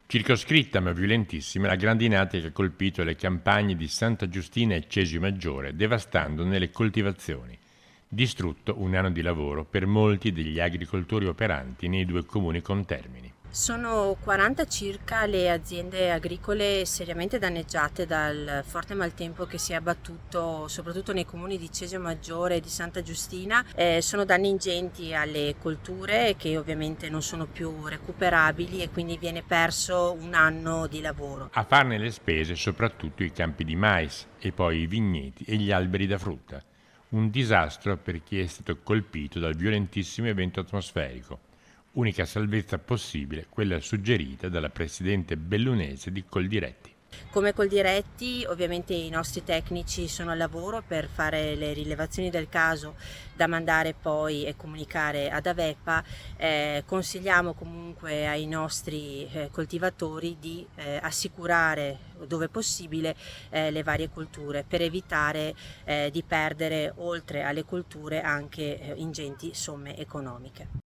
Circoscritta ma violentissima la grandinata che ha colpito le campagne di Santa Giustina e Cesio Maggiore, devastandone le coltivazioni. Distrutto un anno di lavoro per molti degli agricoltori operanti nei due comuni contermini. Sono 40 circa le aziende agricole seriamente danneggiate dal forte maltempo che si è abbattuto soprattutto nei comuni di Cesio Maggiore e di Santa Giustina. Sono danni ingenti alle colture che ovviamente non sono più recuperabili e quindi viene perso un anno di lavoro. A farne le spese soprattutto i campi di mais e poi i vigneti e gli alberi da frutta. Un disastro per chi è stato colpito dal violentissimo evento atmosferico. Unica salvezza possibile, quella suggerita dalla presidente bellunese di Coldiretti. Come Coldiretti, ovviamente i nostri tecnici sono al lavoro per fare le rilevazioni del caso da mandare poi e comunicare ad Avepa. Consigliamo comunque ai nostri coltivatori di assicurare dove possibile le varie colture per evitare di perdere oltre alle colture anche ingenti somme economiche.